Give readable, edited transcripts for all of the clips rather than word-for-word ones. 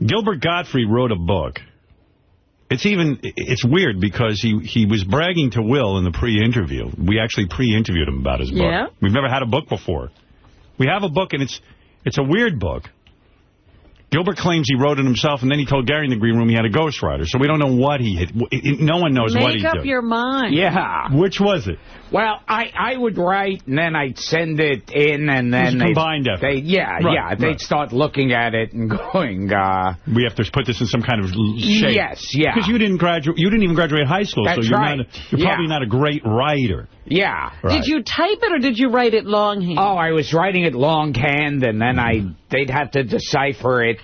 Gilbert Gottfried wrote a book. It's weird because he was bragging to Will in the pre-interview. We actually pre-interviewed him about his book. Yeah. We've never had a book before. We have a book, and it's a weird book. Gilbert claims he wrote it himself, and then he told Gary in the green room he had a ghostwriter. So we don't know what he had. No one knows what he did. Make up your mind. Yeah. Which was it? Well, I would write, and then I'd send it in, and then it was combined effort. They'd start looking at it and going, we have to put this in some kind of shape. Yes, yeah. Because you didn't even graduate high school, That's so you're right. you're probably not a great writer. Yeah. Right. Did you type it or did you write it longhand? Oh, I was writing it longhand, and then they'd have to decipher it,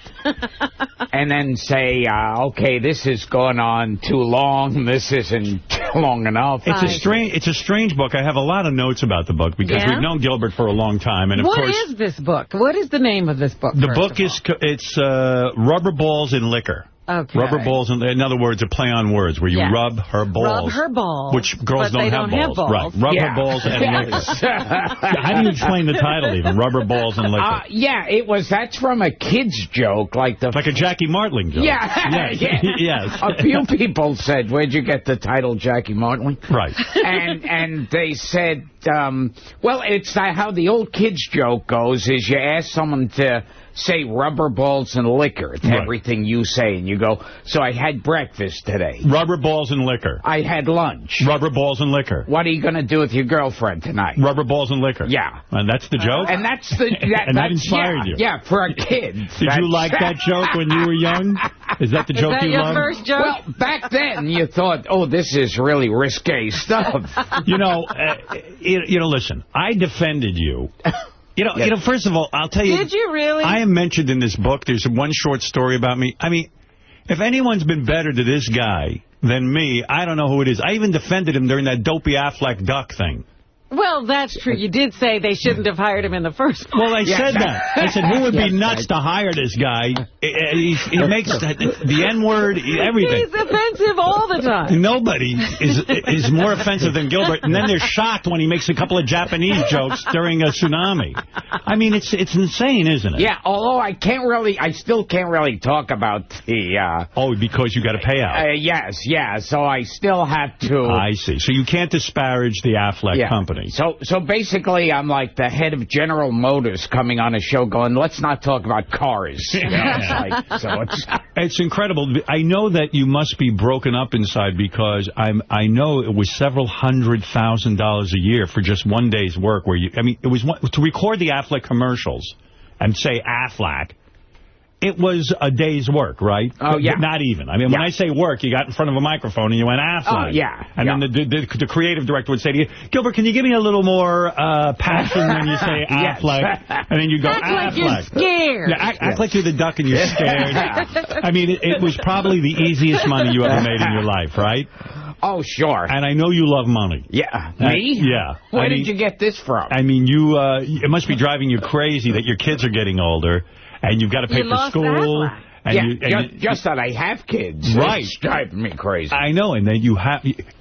and then say, okay, this is going on too long. This isn't long enough. It's a strange book. I have a lot of notes about the book because we've known Gilbert for a long time, and of course. What is this book? What is the name of this book? The book it's Rubber Balls and Liquor. Okay. Rubber balls, in other words, a play on words where you rub her balls. Rub her balls. Which girls don't have balls. Right. Rub her balls and liquor. How do you explain the title even? Rubber balls and liquor. That's from a kid's joke. Like a Jackie Martling joke. Yeah. Yes. A few people said, where'd you get the title Jackie Martling? Right. And they said, well, it's how the old kids joke goes is you ask someone to say rubber balls and liquor to everything you say, and you go, so I had breakfast today. Rubber balls and liquor. I had lunch. Rubber balls and liquor. What are you going to do with your girlfriend tonight? Rubber balls and liquor. Yeah. And that's the joke? And that's the... and that inspired you? Yeah, for a kid. Did you like that joke when you were young? Is that the joke you loved? Is that your first joke? Well, back then you thought, oh, this is really risque stuff. Listen, I defended you. First of all, I'll tell you. Did you really? I am mentioned in this book. There's one short story about me. I mean, if anyone's been better to this guy than me, I don't know who it is. I even defended him during that dopey Aflac duck thing. Well, that's true. You did say they shouldn't have hired him in the first place. Well, I said that. I said, who would be nuts to hire this guy? He makes the N-word, everything. He's offensive all the time. Nobody is more offensive than Gilbert. And then they're shocked when he makes a couple of Japanese jokes during a tsunami. I mean, it's insane, isn't it? Yeah, although I still can't really talk about the... because you got to pay out. Yes, so I still have to... I see. So you can't disparage the Aflac company. So basically, I'm like the head of General Motors coming on a show going, let's not talk about cars. It's incredible. I know that you must be broken up inside because I know it was several $100,000 a year for just one day's work. It was to record the Aflac commercials and say Aflac. It was a day's work, right? Oh, yeah. Not even. I mean, when I say work, you got in front of a microphone and you went, Aflac. Oh, yeah. And then the creative director would say to you, Gilbert, can you give me a little more passion when you say Aflac? And then you go, act Aflac. like you're scared. Yeah, act like you're the duck and you're scared. I mean, it was probably the easiest money you ever made in your life, right? Oh, sure. And I know you love money. Yeah. Me? Yeah. Where did you get this from? I mean, it must be driving you crazy that your kids are getting older. And you've got to pay for school. Just that I have kids. Right. It's driving me crazy. I know. And then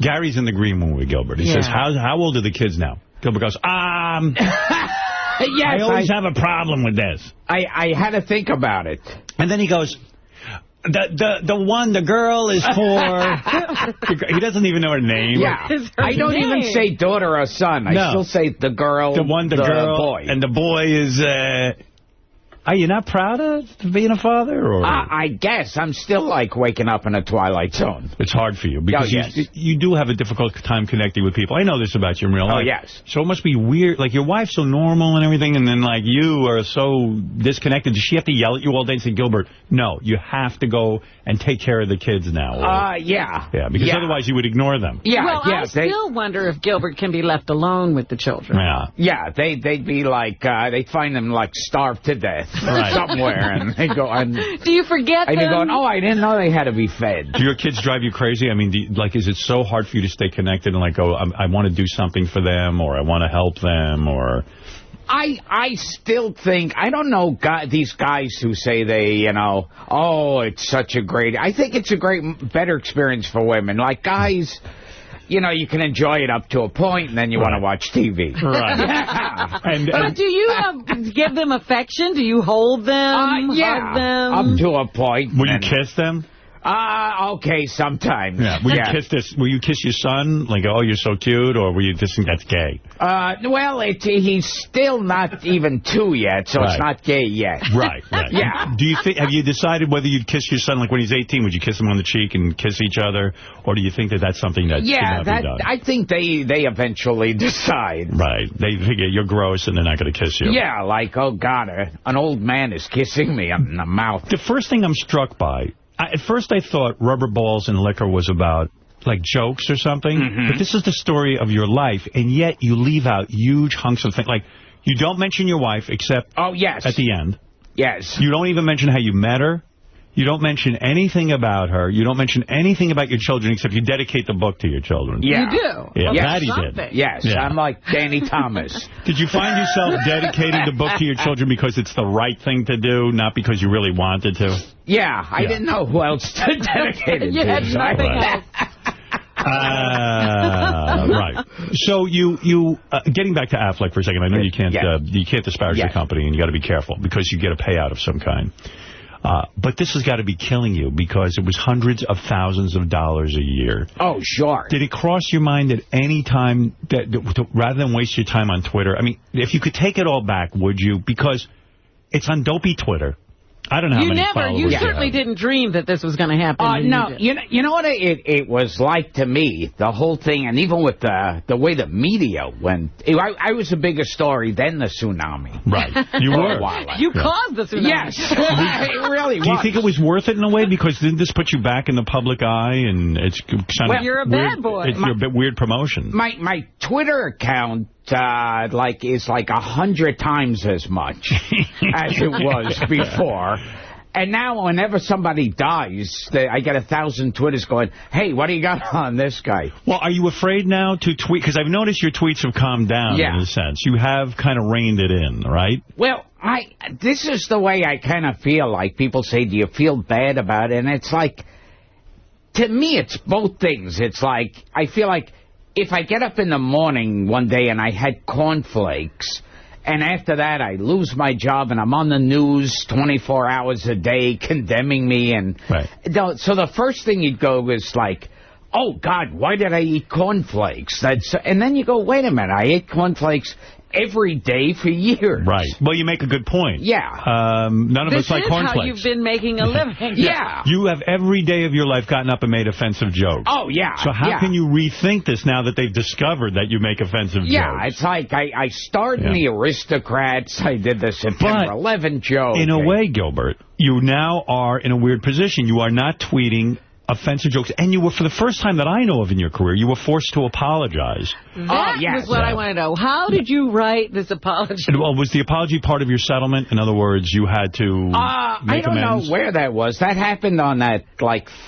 Gary's in the green room with Gilbert. He says, how old are the kids now? Gilbert goes, yes, I always have a problem with this. I had to think about it. And then he goes, the girl is for... He doesn't even know her name. Yeah. I don't even say daughter or son. I still say the girl, the girl, boy. And the boy is... Are you not proud of being a father? Or I guess. I'm still like waking up in a twilight zone. It's hard for you because you do have a difficult time connecting with people. I know this about you in real life. Oh, yes. So it must be weird. Like, your wife's so normal and everything, and then, like, you are so disconnected. Does she have to yell at you all day and say, Gilbert, no, you have to go and take care of the kids now? Yeah. Yeah, because otherwise you would ignore them. Yeah, well, I still wonder if Gilbert can be left alone with the children. Yeah. Yeah, they'd be like, they'd find them, like, starved to death. Right. Somewhere, and they go on. Do you forget them? And you're going, oh, I didn't know they had to be fed. Do your kids drive you crazy? I mean, is it so hard for you to stay connected and like, go, I want to do something for them, or I want to help them, or... I still think, I don't know these guys who say they, oh, it's such a great... I think it's a better experience for women. Like, guys... you know, you can enjoy it up to a point, and then you want to watch TV. Right. But do you give them affection? Do you hold them, hug them? Up to a point. Will you kiss them? Okay, sometimes. Yeah. Will you kiss your son? Like, oh, you're so cute, or will you just think that's gay? Well, he's still not even 2 yet, so it's not gay yet. Right. Yeah. Do you have you decided whether you'd kiss your son, like when he's 18, would you kiss him on the cheek and kiss each other, or do you think that that's something that should not be done? I think they eventually decide. Right. They figure you're gross and they're not going to kiss you. Yeah, like, oh God, an old man is kissing me in the mouth. The first thing I'm struck by. At first, I thought rubber balls and liquor was about, like, jokes or something. But this is the story of your life, and yet you leave out huge hunks of things. Like, you don't mention your wife except at the end. Yes. You don't even mention how you met her. You don't mention anything about her. You don't mention anything about your children except you dedicate the book to your children. Yeah. You do? Yeah, yes. that he did. Yes, yeah. I'm like Danny Thomas. Did you find yourself dedicating the book to your children because it's the right thing to do, not because you really wanted to? Yeah, I didn't know who else to dedicate it to. You had nothing else. Right. So you getting back to Aflac for a second. I know you can't disparage the company, and you got to be careful because you get a payout of some kind. But this has got to be killing you because it was hundreds of thousands of dollars a year. Oh, sure. Did it cross your mind at any time that rather than waste your time on Twitter? I mean, if you could take it all back, would you? Because it's on dopey Twitter. I don't know how many followers you certainly didn't dream that this was going to happen. No, you know what it was like to me, the whole thing, and even with the way the media went. I was a bigger story than the tsunami. Right. You were. You caused the tsunami. Yes. It really was. Do you think it was worth it in a way? Because didn't this put you back in the public eye? And it's kind of you're a bad boy. It's your weird promotion. My Twitter account is like 100 times as much as it was before. And now whenever somebody dies, I get 1,000 Twitters going, hey, what do you got on this guy? Well, are you afraid now to tweet? Because I've noticed your tweets have calmed down in a sense. You have kind of reined it in, right? Well, this is the way I kind of feel. Like people say, do you feel bad about it? And it's like, to me, it's both things. It's like, I feel like if I get up in the morning one day and I had cornflakes, and after that I lose my job and I'm on the news 24 hours a day condemning me, and so the first thing you'd go is like, oh, God, why did I eat cornflakes? And then you go, wait a minute, I ate cornflakes every day for years. Right. Well, you make a good point. Yeah. None of us like cornflakes. This is how you've been making a living. Yeah. You have every day of your life gotten up and made offensive jokes. Oh, yeah. So how can you rethink this now that they've discovered that you make offensive jokes? Yeah, it's like I starred in The Aristocrats. I did the September 11 joke. In a way, Gilbert, you now are in a weird position. You are not tweeting offensive jokes. And you were, for the first time that I know of in your career, you were forced to apologize. That was what I want to know. How did you write this apology? Well, was the apology part of your settlement? In other words, you had to make amends? I don't know where that was. That happened on that,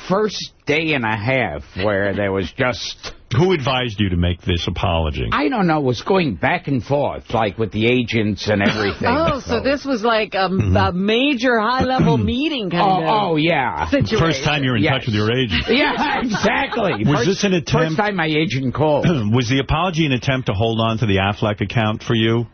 first day and a half where there was just... Who advised you to make this apology? I don't know. It was going back and forth, with the agents and everything. So this was like a major high-level meeting kind of Oh, yeah. situation. First time you're in touch with your agent. Yeah, exactly. Was this an attempt? First time my agent called. Was the apology an attempt to hold on to the Aflac account for you?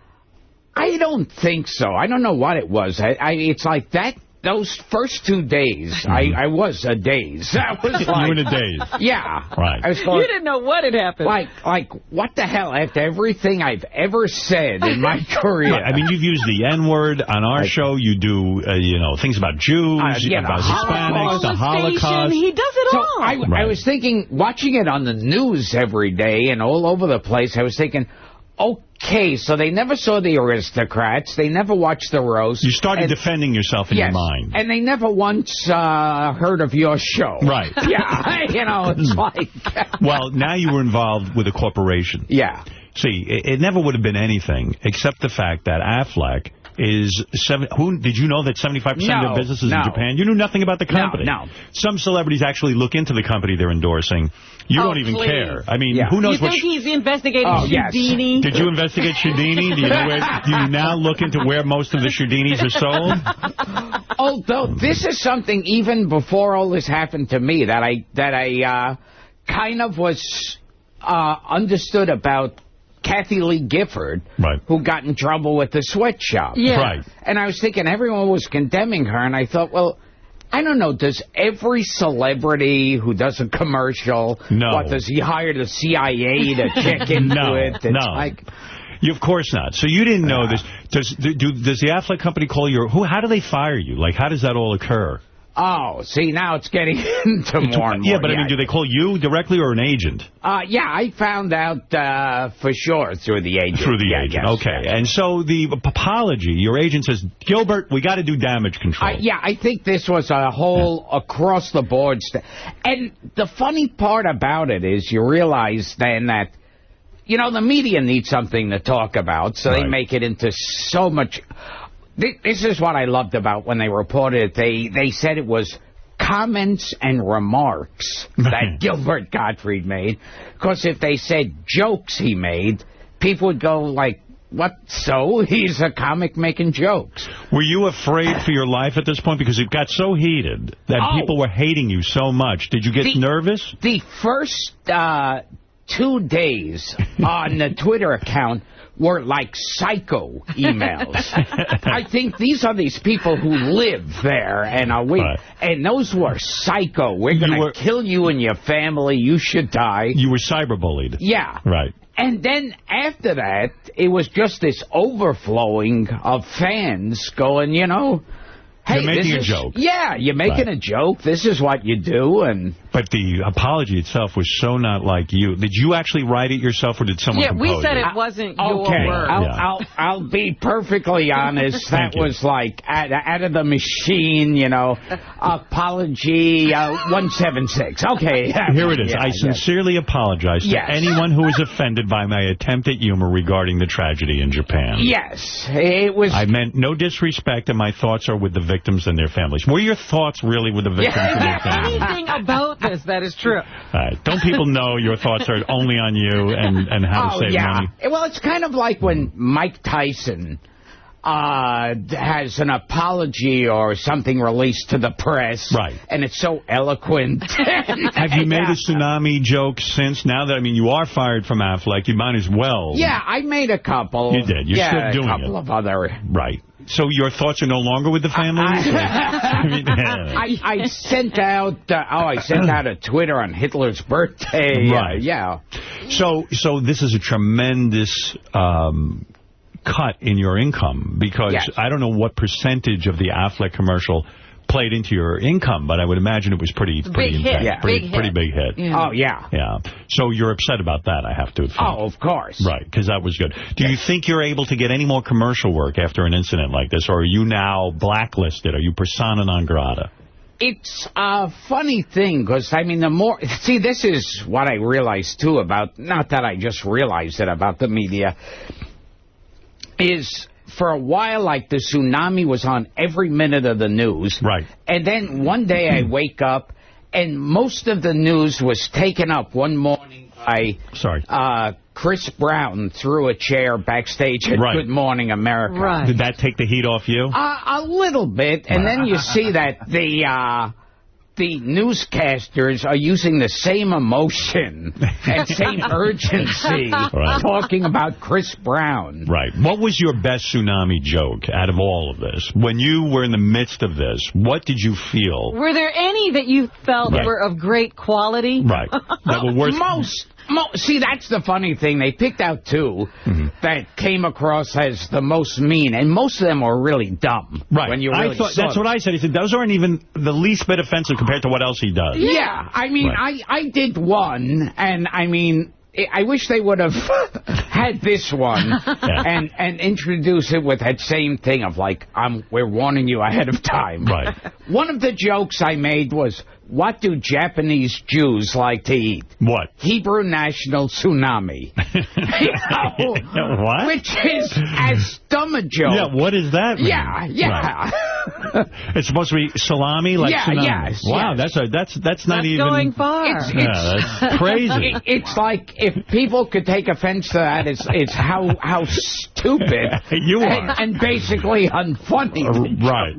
I don't think so. I don't know what it was. It's like that. Those first 2 days, I was a daze. I was like, you were in a daze. Yeah. Right. I was going, you didn't know what had happened. Like, what the hell? After everything I've ever said in my career. Right. I mean, you've used the N-word on our show. You do, things about Jews, about Hispanics, the Holocaust. He does it all. I was thinking, watching it on the news every day and all over the place, I was thinking, okay, so they never saw The Aristocrats. They never watched the roast. You started defending yourself in your mind. And they never once heard of your show. Right. Yeah, it's like... Well, now you were involved with a corporation. Yeah. See, it never would have been anything except the fact that Aflac is... Did you know that 75% of their business is in Japan? You knew nothing about the company. No. Some celebrities actually look into the company they're endorsing. You don't even care. I mean, who knows what... You think he's investigating Shudini? Did you investigate Shudini? Do you now look into where most of the Shudinis are sold? Although this is something even before all this happened to me that I kind of was understood about Kathy Lee Gifford, who got in trouble with the sweatshop. Yeah. Right. And I was thinking everyone was condemning her, and I thought, well, I don't know, does every celebrity who does a commercial, does he hire the CIA to check into it? It's like, of course not. So you didn't know this. Does the Aflac company call you? How do they fire you? Like, how does that all occur? Oh, see, now it's getting into more and more. Yeah, but I mean, do they call you directly or an agent? Yeah, I found out for sure through the agent. Through the agent, okay. And so the apology, your agent says, Gilbert, we got to do damage control. Yeah, I think this was a whole across-the-board and the funny part about it is you realize then that, you know, the media needs something to talk about, so they make it into so much... This is what I loved about when they reported it. They said it was comments and remarks that Gilbert Gottfried made. Because if they said jokes he made, people would go like, what, so? He's a comic making jokes. Were you afraid for your life at this point? Because it got so heated that people were hating you so much. Did you get nervous? The first 2 days on the Twitter account were like psycho emails. I think these are these people who live there, and and those were psycho. We're going to kill you and your family. You should die. You were cyberbullied. Yeah. Right. And then after that, it was just this overflowing of fans going, you know, hey, you're making a joke. Yeah, you're making a joke. This is what you do. But the apology itself was so not like you. Did you actually write it yourself, or did someone compose it? Yeah, we said it wasn't your work. I'll be perfectly honest. That was like out of the machine, you know, apology 176. Okay. Here it is. I sincerely apologize to anyone who was offended by my attempt at humor regarding the tragedy in Japan. Yes. It was. I meant no disrespect, and my thoughts are with the victims and their families. Were your thoughts really with the victims and their families? Anything about this that is true. Don't people know your thoughts are only on you and how to save money? Well, it's kind of like when Mike Tyson has an apology or something released to the press. Right. And it's so eloquent. Have you made a tsunami joke since? Now that, I mean, you are fired from Aflac, you might as well. Yeah, I made a couple. You did. You're still doing it. a couple of other. Right. So your thoughts are no longer with the families? I sent out a Twitter on Hitler's birthday. Right. Yeah. So this is a tremendous cut in your income, because I don't know what percentage of the Aflac commercial played into your income, but I would imagine it was pretty intense. Yeah. Pretty big hit. Yeah. Oh, yeah. Yeah. So you're upset about that, I have to think. Oh, of course. Right, because that was good. Do you think you're able to get any more commercial work after an incident like this, or are you now blacklisted? Are you persona non grata? It's a funny thing, because, I mean, the more... See, this is what I realized, too, about... Not that I just realized it about the media, is... For a while, like, the tsunami was on every minute of the news. Right. And then one day I wake up, and most of the news was taken up one morning by Chris Brown threw a chair backstage at Good Morning America. Right. Did that take the heat off you? A little bit. And then you see that the newscasters are using the same emotion and same urgency talking about Chris Brown. Right. What was your best tsunami joke out of all of this? When you were in the midst of this, what did you feel? Were there any that you felt were of great quality? Right. That were worth... See, that's the funny thing. They picked out two that came across as the most mean, and most of them were really dumb. Right. When you really that's what I said. He said, those aren't even the least bit offensive compared to what else he does. Yeah. I mean, I did one, and I mean... I wish they would have had this one and introduce it with that same thing of, like, we're warning you ahead of time. Right. One of the jokes I made was, what do Japanese Jews like to eat? What? Hebrew National Tsunami. What? Which is as dumb a joke. Yeah, what is that mean? Yeah. It's supposed to be salami, like tsunami. Yes, wow, yes. that's not even going far. That's crazy. It's like if people could take offense to that, it's how stupid you are, and basically unfunny. Right.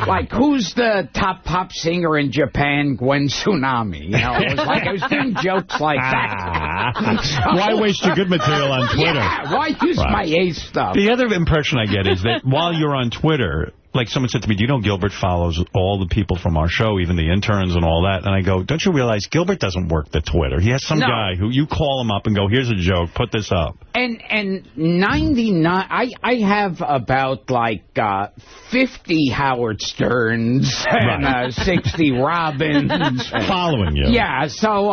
Like, who's the top pop singer in Japan? Gwen Tsunami. You know, it was like I was doing jokes like that. So, why waste your good material on Twitter? Yeah, why use my ace stuff? The other impression I get is that while you're on Twitter, like someone said to me, do you know Gilbert follows all the people from our show, even the interns and all that? And I go, don't you realize Gilbert doesn't work the Twitter? He has some guy who you call him up and go, here's a joke, put this up. And 99, I have about like 50 Howard Sterns and 60 Robins. Following you. Yeah, so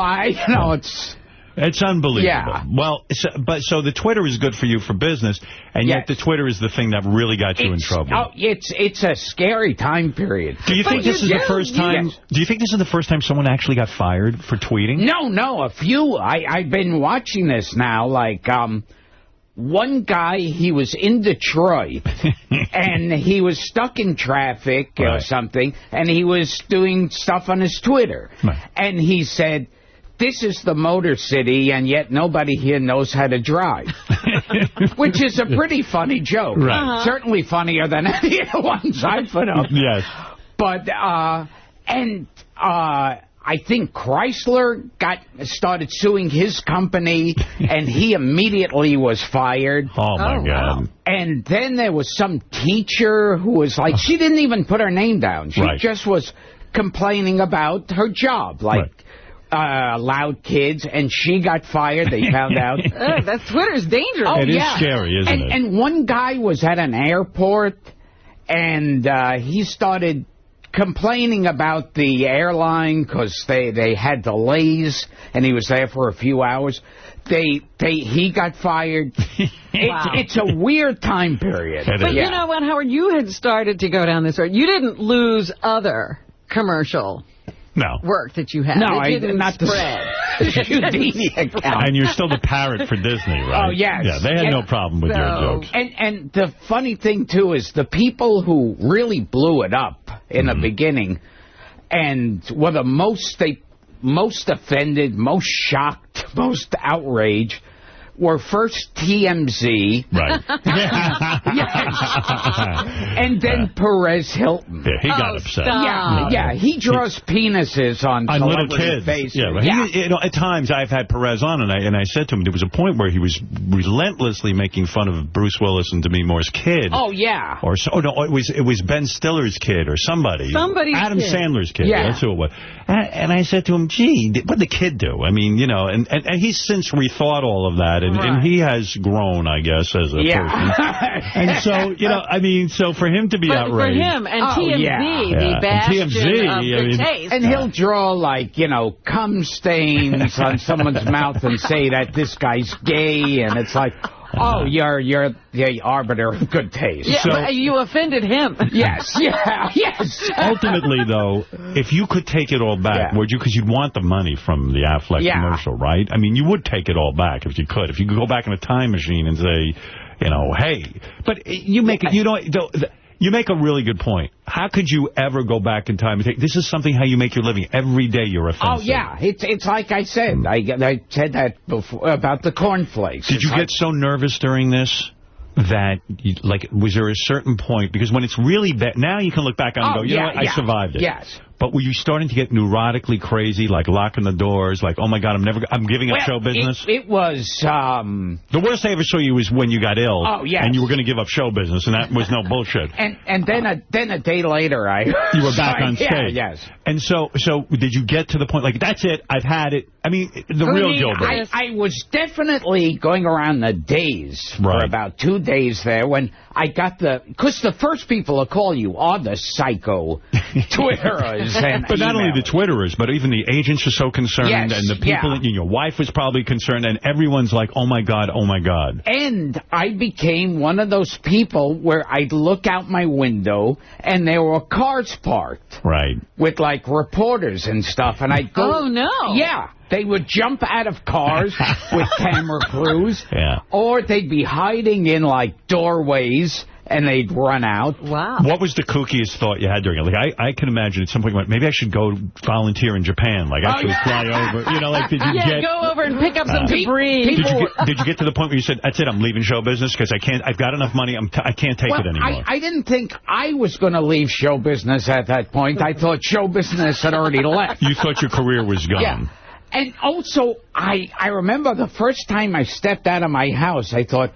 it's unbelievable. Yeah. Well, so the Twitter is good for you for business, and yet the Twitter is the thing that really got you in trouble. Oh, it's a scary time period. Do you think this is the first time? Yes. Do you think this is the first time someone actually got fired for tweeting? No, a few. I've been watching this now. Like one guy, he was in Detroit, and he was stuck in traffic or something, and he was doing stuff on his Twitter, and he said, this is the Motor City, and yet nobody here knows how to drive. Which is a pretty funny joke. Right. Certainly funnier than any of the ones I put up. Yes. But, I think Chrysler started suing his company, and he immediately was fired. Oh, my God. Wow. And then there was some teacher who was like, she didn't even put her name down. She just was complaining about her job. Like, loud kids, and she got fired. They found out. That Twitter's dangerous. It is scary, isn't it? And one guy was at an airport, and he started complaining about the airline because they had delays, and he was there for a few hours. He got fired. It's a weird time period. But you know what, Howard? You had started to go down this road. You didn't lose other commercial work that you had. No, not the Houdini account. And you're still the parrot for Disney, right? Oh, yes. Yeah, they had no problem with your jokes. And the funny thing, too, is the people who really blew it up in the beginning and were the most offended, most shocked, most outraged, were first TMZ. Right. And then Perez Hilton. Yeah, he got upset. Yeah, he draws penises on little kids. Faces. Yeah, at times I've had Perez on, and I said to him, there was a point where he was relentlessly making fun of Bruce Willis and Demi Moore's kid. Oh, yeah. It was Ben Stiller's kid or somebody. Adam Sandler's kid. Yeah. That's who it was. And I said to him, gee, what'd the kid do? I mean, and he's since rethought all of that. And he has grown, I guess, as a person. And so, so for him to be outraged. For him and TMZ, the bastion of good taste. And he'll draw, cum stains on someone's mouth and say that this guy's gay, and it's like, oh, you're the arbiter of good taste. Yeah, so, you offended him. Yes, yes. Ultimately, though, if you could take it all back, would you? Because you'd want the money from the Aflac commercial, right? I mean, you would take it all back if you could. If you could go back in a time machine and say, hey. But you make it, you make a really good point. How could you ever go back in time and think, this is something how you make your living. Every day you're offensive. Oh, yeah. It's like I said. I said that before about the cornflakes. Did you get so nervous during this that, was there a certain point? Because when it's really bad, now you can look back on and go, you know what, I survived it. Yes. But were you starting to get neurotically crazy, like locking the doors, like, oh, my God, I'm giving up show business? It was... The worst I ever saw you was when you got ill. Oh, yes. And you were going to give up show business, and that was no bullshit. And then a day later, you were back on stage. Yes. And so did you get to the point, like, that's it, I've had it? I mean, real Gilbert. I was definitely going around the days for about 2 days there when I got because the first people to call you are the psycho Twitterers. But not only the Twitterers, but even the agents are so concerned, and the people, and your wife was probably concerned, and everyone's like, oh, my God, oh, my God. And I became one of those people where I'd look out my window, and there were cars parked. Right. With, reporters and stuff, and I'd go... Oh, no. Yeah. They would jump out of cars with camera crews, or they'd be hiding in, doorways, and they'd run out. Wow. What was the kookiest thought you had during it? Like, I can imagine at some point, maybe I should go volunteer in Japan. Like, actually fly over. You know, like, did you go over and pick up some debris. Did you get to the point where you said, that's it, I'm leaving show business because I've got enough money, I can't take it anymore? I didn't think I was going to leave show business at that point. I thought show business had already left. You thought your career was gone. Yeah. And also, I remember the first time I stepped out of my house, I thought,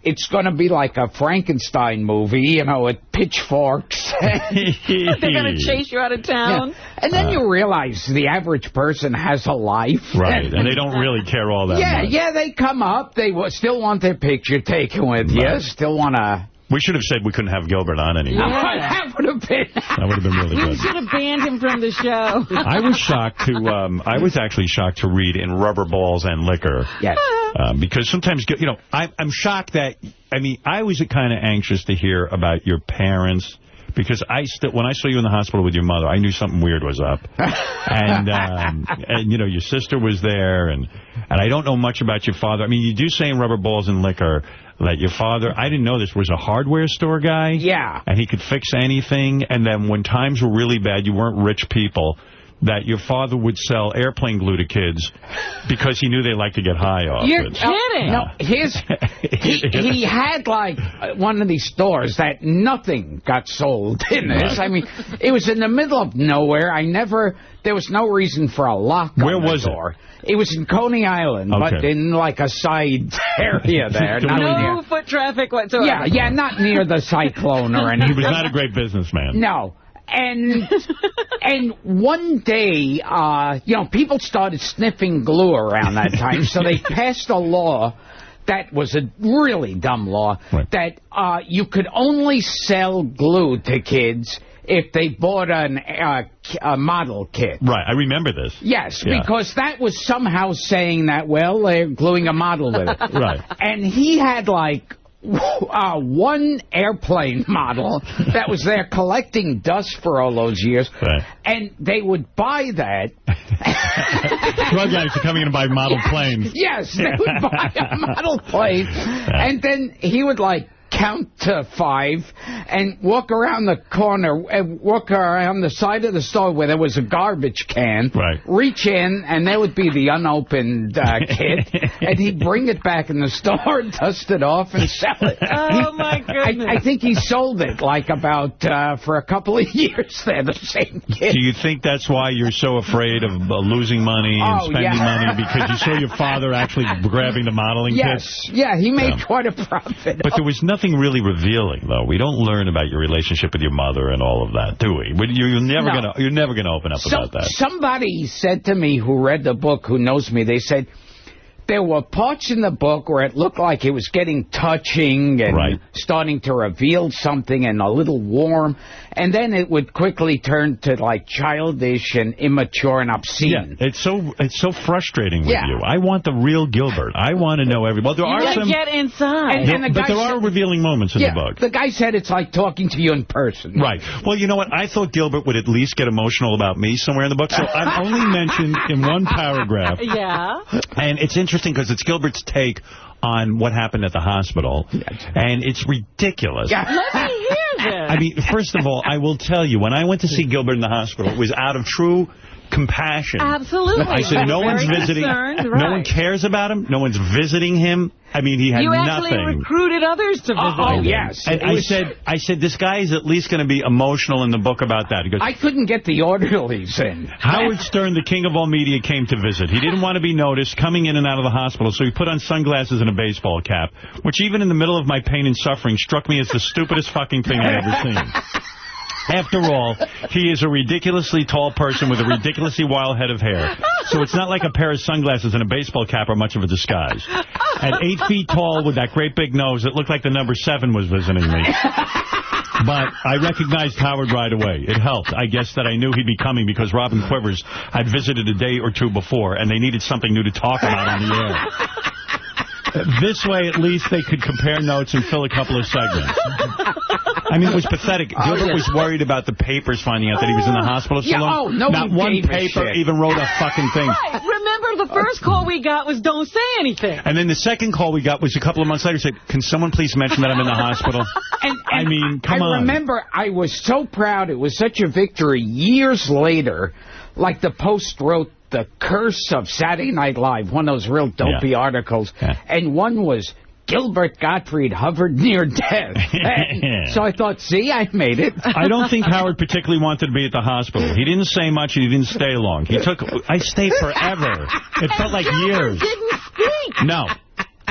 it's going to be like a Frankenstein movie, you know, with pitchforks. They're going to chase you out of town. Yeah. And then you realize the average person has a life. Right, and they don't really care all that much. Yeah, they come up, they still want their picture taken with you, still want to... We should have said we couldn't have Gilbert on anymore. Yeah. That would have been... That would have been really good. We should have banned him from the show. I was shocked to... I was actually shocked to read in Rubber Balls and Liquor. Yes. Because sometimes, you know, I'm shocked that... I mean, I was kind of anxious to hear about your parents... Because when I saw you in the hospital with your mother, I knew something weird was up. And you know, your sister was there, and I don't know much about your father. I mean, you do say in Rubber Balls and Liquor that your father, I didn't know this, was a hardware store guy. Yeah. And he could fix anything. And then when times were really bad, you weren't rich people, that your father would sell airplane glue to kids because he knew they liked to get high off You're it. kidding. No, he had like one of these stores that nothing got sold in this. I mean, it was in the middle of nowhere. There was no reason for a lock on the door. It was in Coney Island, but in like a side area there. No foot traffic whatsoever. Yeah, not near the cyclone or anything. He was not a great businessman. No. And one day, you know, people started sniffing glue around that time, so they passed a law that was a really dumb law, that you could only sell glue to kids if they bought a model kit. Right, I remember this. Yes, because that was somehow saying that, well, they're gluing a model with it. Right. And he had, like, one airplane model that was there collecting dust for all those years, and they would buy that. Drug addicts are coming in to buy model planes. Yes, they would buy a model plane, and then he would, like, count to 5 and walk around the corner, walk around the side of the store where there was a garbage can, reach in, and there would be the unopened kit, and he'd bring it back in the store, dust it off, and sell it. Oh, my goodness. I think he sold it, like, about for a couple of years there, the same kit. Do you think that's why you're so afraid of losing money and spending money, because you saw your father actually grabbing the modeling kits? Yeah, he made quite a profit. But there was nothing really revealing, though. We don't learn about your relationship with your mother and all of that, do we? You're never gonna open up about that. Somebody said to me who read the book, who knows me, they said there were parts in the book where it looked like it was getting touching and starting to reveal something and a little warm, and then it would quickly turn to, like, childish and immature and obscene. Yeah, it's so frustrating with you. I want the real Gilbert. I want to know everything. Well, there are some... get inside. But there are revealing moments in the book. The guy said it's like talking to you in person. Right. Well, you know what? I thought Gilbert would at least get emotional about me somewhere in the book, so I've only mentioned in one paragraph. Yeah. And it's interesting because it's Gilbert's take on what happened at the hospital, and it's ridiculous. Let me hear this. I mean, first of all, I will tell you, when I went to see Gilbert in the hospital, it was out of true compassion. Absolutely. I said, no one's visiting. No one cares about him. No one's visiting him. I mean, he had nothing. You actually recruited others to visit him. Oh, yes. And I said, this guy is at least going to be emotional in the book about that. He goes, I couldn't get the orderlies in. Howard Stern, the king of all media, came to visit. He didn't want to be noticed coming in and out of the hospital, so he put on sunglasses and a baseball cap, which even in the middle of my pain and suffering struck me as the stupidest fucking thing I've ever seen. After all, he is a ridiculously tall person with a ridiculously wild head of hair. So it's not like a pair of sunglasses and a baseball cap are much of a disguise. At 8 feet tall with that great big nose, it looked like the number 7 was visiting me. But I recognized Howard right away. It helped. I guess that I knew he'd be coming because Robin Quivers had visited a day or two before, and they needed something new to talk about on the air. This way, at least, they could compare notes and fill a couple of segments. I mean, it was pathetic. Gilbert was worried about the papers finding out that he was in the hospital so long. Not one paper even wrote a fucking thing. Right. Remember the first call we got was don't say anything. And then the second call we got was a couple of months later. Said, can someone please mention that I'm in the hospital? And I mean, come on. I remember I was so proud. It was such a victory. Years later, like the Post wrote The Curse of Saturday Night Live, one of those real dopey articles. Yeah. And one was Gilbert Gottfried hovered near death. So I thought, see, I made it. I don't think Howard particularly wanted to be at the hospital. He didn't say much and he didn't stay long. I stayed forever. It felt like years. Didn't speak. No.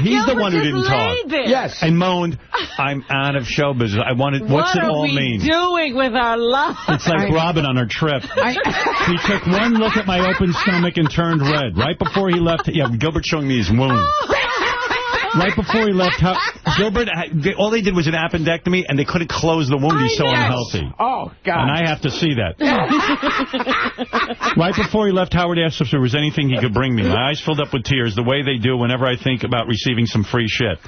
He's the one who didn't talk. There. Yes. And moaned, I'm out of show business. What's it all mean? What are we doing with our lives? It's like Robin on her trip. He took one look at my open stomach and turned red. Right before he left, Gilbert showing me his wound. Right before he left, Gilbert, all they did was an appendectomy, and they couldn't close the wound. He's so unhealthy. Oh, God. And I have to see that. Right before he left, Howard asked if there was anything he could bring me. My eyes filled up with tears, the way they do whenever I think about receiving some free shit.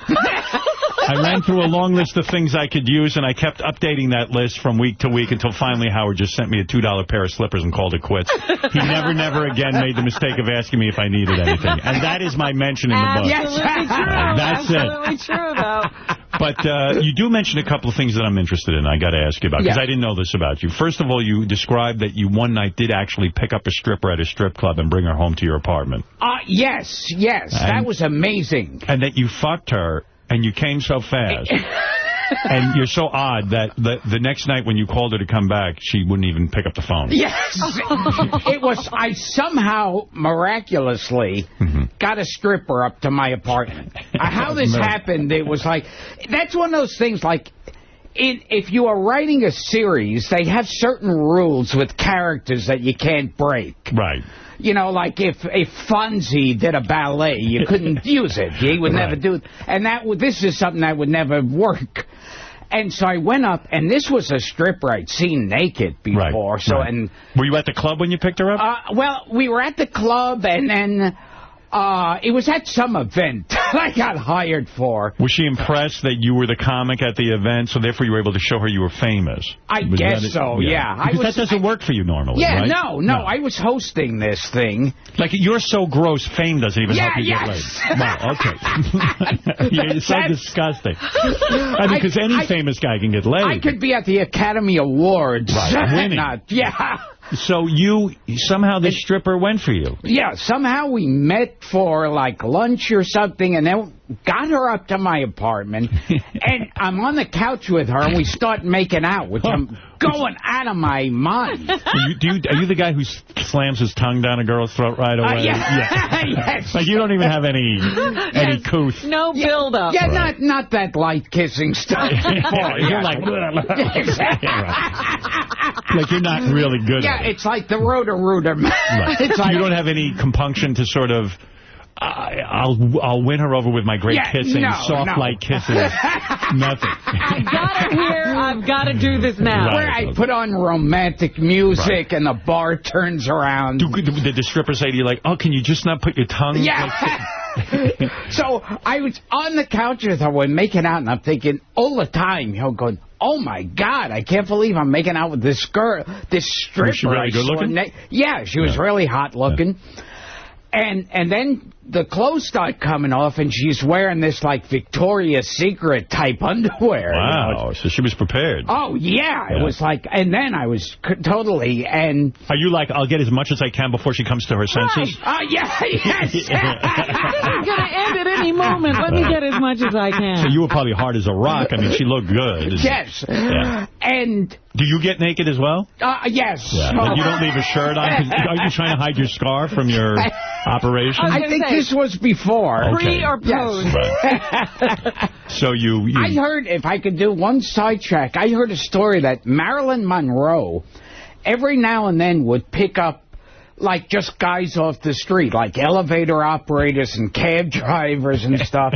I ran through a long list of things I could use, and I kept updating that list from week to week until finally Howard just sent me a $2 pair of slippers and called it quits. He never again made the mistake of asking me if I needed anything. And that is my mention in the book. Absolutely true. That's Absolutely true, though. But you do mention a couple of things that I'm interested in. I got to ask you about, because I didn't know this about you. First of all, you described that you one night did actually pick up a stripper at a strip club and bring her home to your apartment. Yes. That was amazing. And that you fucked her, and you came so fast. And you're so odd that the next night when you called her to come back, she wouldn't even pick up the phone. Yes. It was, I somehow, miraculously, got a stripper up to my apartment. How this happened, it was like, that's one of those things like, if you are writing a series, they have certain rules with characters that you can't break. Right. You know, like if Fonzie did a ballet, you couldn't use it. He would never do it. And this is something that would never work. And so I went up, and this was a stripper I'd seen naked before. Right. So, right. And were you at the club when you picked her up? Well, we were at the club, and then it was at some event I got hired for. Was she impressed that you were the comic at the event, so therefore you were able to show her you were famous? I guess so, yeah. Because that doesn't work for you normally, right? No. I was hosting this thing. Like, you're so gross, fame doesn't even help you get laid. Wow, okay. It's so disgusting. I mean, because any famous guy can get laid. I could be at the Academy Awards. Right, winning. So somehow this stripper went for you. Yeah, somehow we met for like lunch or something, and then got her up to my apartment, and I'm on the couch with her, and we start making out, which I'm going out of my mind. Are you the guy who slams his tongue down a girl's throat right away? Yes. Like you don't even have any couth. No build-up. Yeah, right. not that light kissing stuff. You're like, like you're not really good at it. It's like the Roto-Rooter. Right. It's like, you don't have any compunction to sort of, I'll win her over with my great kissing, soft light kisses. Nothing. I got her here. I've got to do this now. Where I put on romantic music and the bar turns around. Did the stripper say to you, like, oh, can you just not put your tongue? Yeah. So I was on the couch with her, we're making out, and I'm thinking all the time, going, oh, my God, I can't believe I'm making out with this girl, this stripper. Was she really good looking? Yeah, she was really hot looking. Yeah. And then the clothes start coming off, and she's wearing this, like, Victoria's Secret type underwear. Wow, you know? So she was prepared. Oh, yeah. It was like, and then I was totally, and... Are you like, I'll get as much as I can before she comes to her senses? Right. Yes. This is going to end at any moment. Let me get as much as I can. So you were probably hard as a rock. I mean, she looked good. Yes. Yeah. And... Do you get naked as well? Yes. Yeah. Like you don't leave a shirt on? Are you trying to hide your scar from your operation? I think this was before. Pre or post. Yes. Right. So you... I heard, if I could do one sidetrack, I heard a story that Marilyn Monroe every now and then would pick up like just guys off the street, like elevator operators and cab drivers and stuff,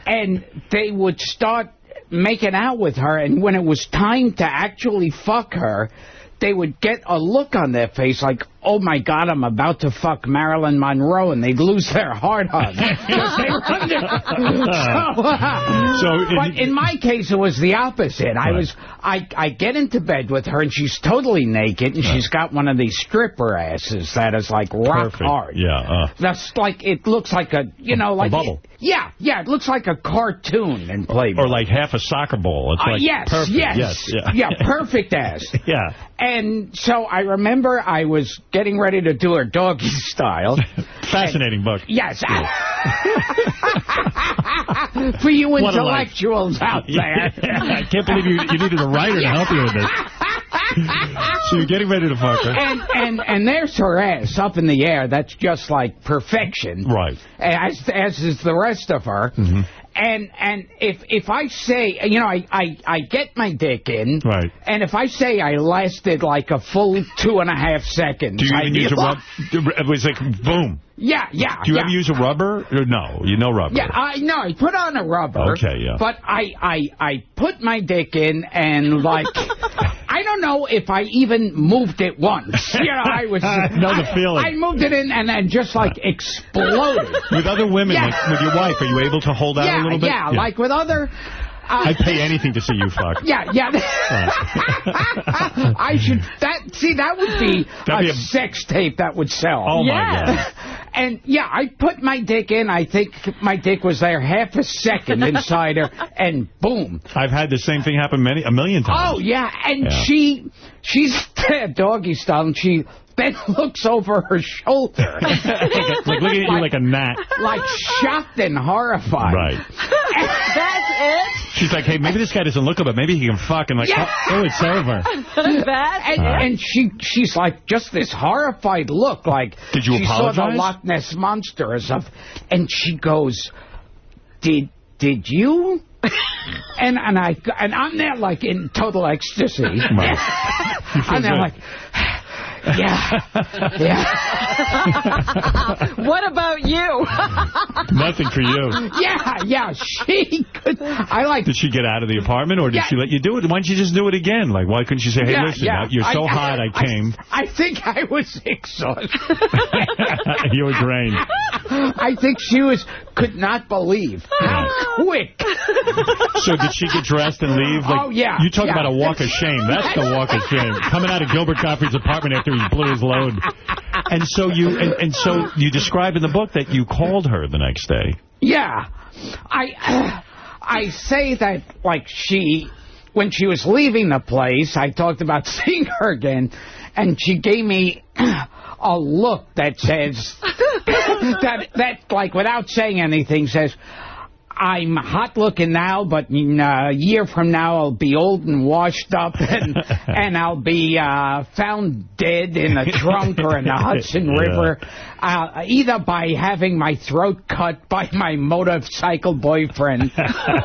and they would start making out with her, and when it was time to actually fuck her, they would get a look on their face like, oh, my God, I'm about to fuck Marilyn Monroe, and they'd lose their heart on But in my case, it was the opposite. I get into bed with her, and she's totally naked, and she's got one of these stripper asses that is, like, rock hard. Yeah. That's like, it looks like a, like... A bubble. Yeah, it looks like a cartoon in Playboy. Or like half a soccer ball. It's like perfect. Yes. Yeah, perfect ass. Yeah. And so I remember I was getting ready to do her doggy style. Fascinating book. Yes. For you intellectuals out there. I can't believe you needed a writer to help you with this. So you're getting ready to fuck her. And there's her ass up in the air. That's just like perfection. Right. As is the rest of her. Mm-hmm. And if I say, I get my dick in, right, and if I say I lasted like a full 2.5 seconds, do you even use a rubber? It was like boom. Yeah. Do you ever use a rubber? Or no, rubber. Yeah, I put on a rubber. Okay, yeah. But I put my dick in and like. I don't know if I even moved it once. I was... know the feeling. I moved it in and then just, like, exploded. With other women, like with your wife, are you able to hold out a little bit? Yeah, like with other... I'd pay anything to see you fuck. Yeah. I should... That would be a sex tape that would sell. Oh, my God. And, I put my dick in. I think my dick was there half a second inside her, and boom. I've had the same thing happen a million times. Oh, yeah. And she's doggy style, and she then looks over her shoulder. like looking at you like a gnat. Like shocked and horrified. Right. That's it? She's like, hey, maybe this guy doesn't look good, but maybe he can fuck. And like, oh, it's over. And she's like, just this horrified look, like did you apologize? She saw the Loch Ness Monster or something. And she goes, did you? and I'm there like in total ecstasy. Right. I'm there like... Yeah. What about you? Nothing for you. Yeah. She could. Did she get out of the apartment, or did she let you do it? Why didn't you just do it again? Like, why couldn't she say, hey, listen, you're so hot, I came. I think I was exhausted. You were drained. I think she could not believe how quick. So did she get dressed and leave? Like, oh, yeah. You talk about a walk of shame. That's the walk of shame. Coming out of Gilbert Gottfried's apartment after he blew his load. And so you describe in the book that you called her the next day. Yeah. I say that, like, when she was leaving the place, I talked about seeing her again, and she gave me a look that says, that like, without saying anything, says, I'm hot looking now, but in a year from now I'll be old and washed up, and I'll be found dead in a trunk or in the Hudson River, either by having my throat cut by my motorcycle boyfriend,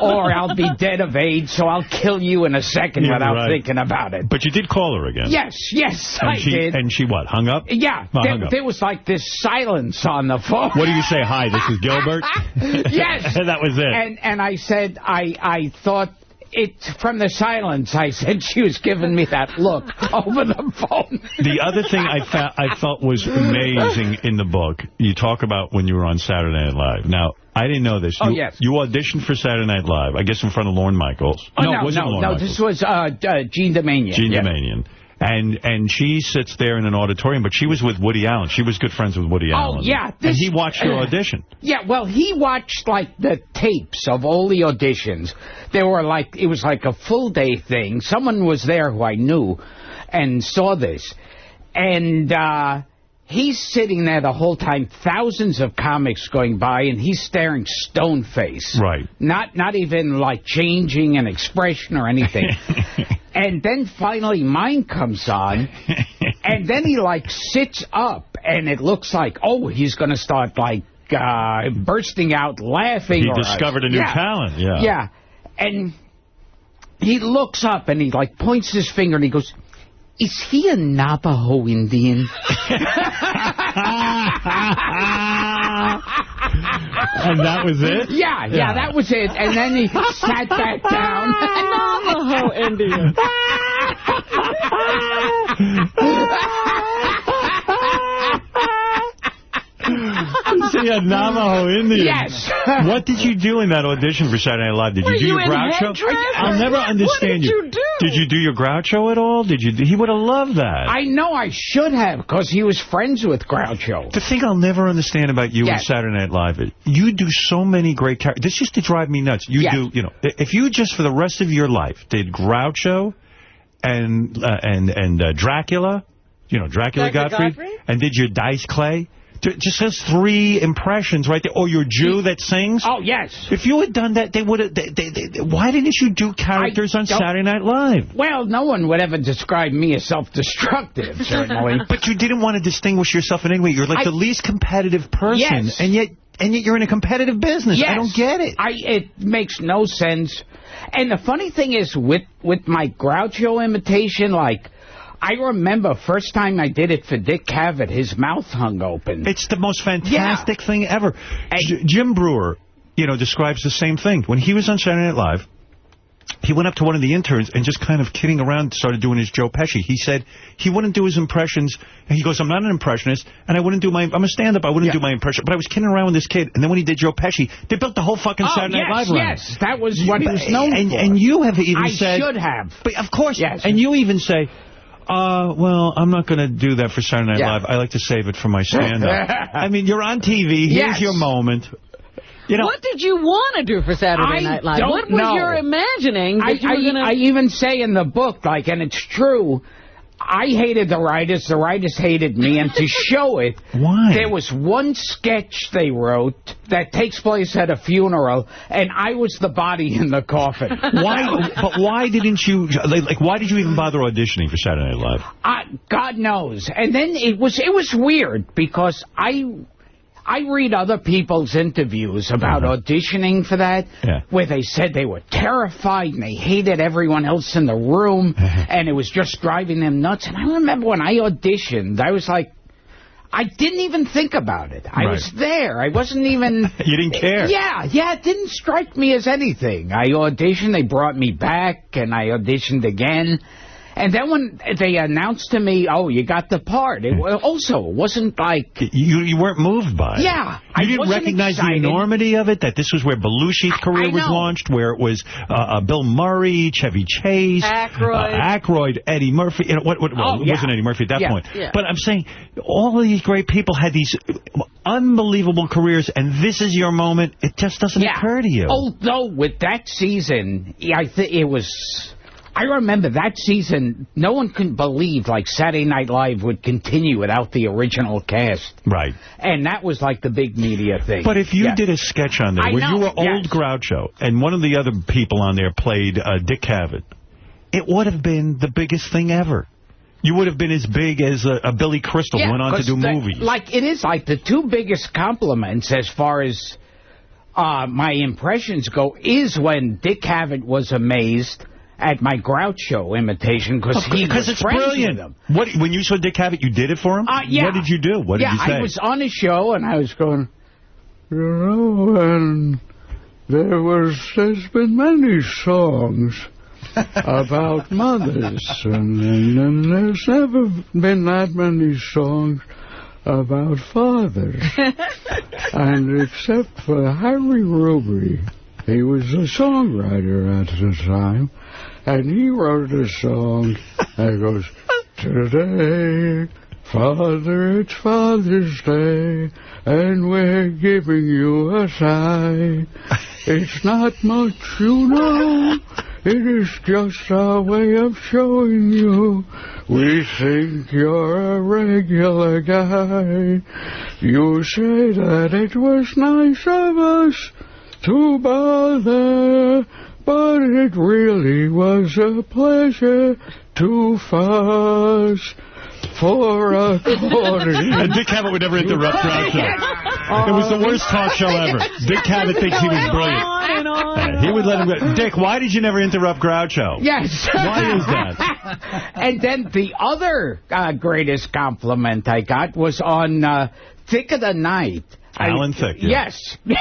or I'll be dead of AIDS, so I'll kill you in a second without thinking about it. But you did call her again. Yes, I did. And she what, hung up? Yeah, there was like this silence on the phone. What do you say? Hi, this is Gilbert? Yes. That was it. And I said, I thought it, from the silence, I said she was giving me that look over the phone. The other thing I felt was amazing in the book, you talk about when you were on Saturday Night Live. Now, I didn't know this. Yes. You auditioned for Saturday Night Live, I guess in front of Lorne Michaels. Oh, no, this was Jean Doumanian. Jean Doumanian. And she sits there in an auditorium, but she was with Woody Allen. She was good friends with Woody Allen. Oh, yeah. And he watched your audition. Yeah, well, he watched, like, the tapes of all the auditions. They were like, it was like a full-day thing. Someone was there who I knew and saw this. And he's sitting there the whole time, thousands of comics going by, and he's staring stone-faced. Right. Not even, like, changing an expression or anything. And then finally mine comes on, and then he, like, sits up, and it looks like, oh, he's going to start, like, bursting out laughing. He discovered a new talent, Yeah. And he looks up, and he, like, points his finger, and he goes, is he a Navajo Indian? And that was it? Yeah, that was it. And then he sat back down. Navajo Indian. See, a Navajo Indian. Yes. What did you do in that audition for Saturday Night Live? Did you do your Groucho? I'll never understand you. What did you do? Did you do your Groucho at all? Did you? He would have loved that. I know I should have, because he was friends with Groucho. The thing I'll never understand about you and Saturday Night Live is you do so many great characters. This used to drive me nuts. You do, you know, if you just for the rest of your life did Groucho and Dracula, you know, Dracula Gottfried, and did your Dice Clay. Just those 3 impressions right there. Or your Jew that sings. Oh, yes. If you had done that, they would have... why didn't you do characters on Saturday Night Live? Well, no one would ever describe me as self-destructive, certainly. But you didn't want to distinguish yourself in any way. You're like the least competitive person. Yes. And yet you're in a competitive business. Yes. I don't get it. It makes no sense. And the funny thing is, with my Groucho imitation, like... I remember first time I did it for Dick Cavett, his mouth hung open. It's the most fantastic thing ever. Jim Brewer, you know, describes the same thing. When he was on Saturday Night Live, he went up to one of the interns and just kind of kidding around started doing his Joe Pesci. He said he wouldn't do his impressions. And he goes, I'm not an impressionist, and I wouldn't do my... I'm a stand-up. I wouldn't do my impression. But I was kidding around with this kid. And then when he did Joe Pesci, they built the whole fucking Saturday Night Live around. Yes, that was what he was known for. And you have even said... I should have. But of course. Yes. And you even say... well, I'm not going to do that for Saturday Night Live. I like to save it for my stand-up. I mean, you're on TV. Here's your moment. You know, what did you want to do for Saturday Night Live? What was your imagining? I even say in the book, like, and it's true, I hated the writers hated me, and to show it, there was one sketch they wrote that takes place at a funeral, and I was the body in the coffin. But why didn't you, like, why did you even bother auditioning for Saturday Night Live? God knows. And then it was weird, because I read other people's interviews about auditioning for that, where they said they were terrified and they hated everyone else in the room, and it was just driving them nuts. And I remember when I auditioned, I was like, I didn't even think about it. I was there. I wasn't even... You didn't care. Yeah, it didn't strike me as anything. I auditioned, they brought me back, and I auditioned again. And then when they announced to me, oh, you got the part, it wasn't like... You weren't moved by it. Yeah. You didn't recognize the enormity of it, that this was where Belushi's career was launched, where it was Bill Murray, Chevy Chase, Aykroyd, Eddie Murphy. You know, it wasn't Eddie Murphy at that point. Yeah. But I'm saying all of these great people had these unbelievable careers, and this is your moment. It just doesn't occur to you. Although with that season, I think it was... I remember that season, no one could believe, like, Saturday Night Live would continue without the original cast. Right. And that was, like, the big media thing. But if you did a sketch on there where you were old Groucho, and one of the other people on there played Dick Cavett, it would have been the biggest thing ever. You would have been as big as a Billy Crystal who went on to do movies. Like, it is like the 2 biggest compliments as far as my impressions go is when Dick Cavett was amazed at my Groucho imitation, because it's brilliant. When you saw Dick Cavett, you did it for him? Yeah. What did you do? What did you say? I was on a show, and I was going, you know, and there's been many songs about mothers, and there's never been that many songs about fathers. And except for Harry Ruby, he was a songwriter at the time, and he wrote a song that goes, today, Father, it's Father's Day, and we're giving you a sigh. It's not much, you know, it is just our way of showing you we think you're a regular guy. You say that it was nice of us to bother, but it really was a pleasure to fuss for a quarter. And Dick Cavett would never interrupt Groucho. It was the worst talk show ever. Dick Cavett thinks he was brilliant. He would let him go. Dick, why did you never interrupt Groucho? Yes. Why is that? And then the other greatest compliment I got was on Thick of the Night. Alan Thicke. Yes. Yes,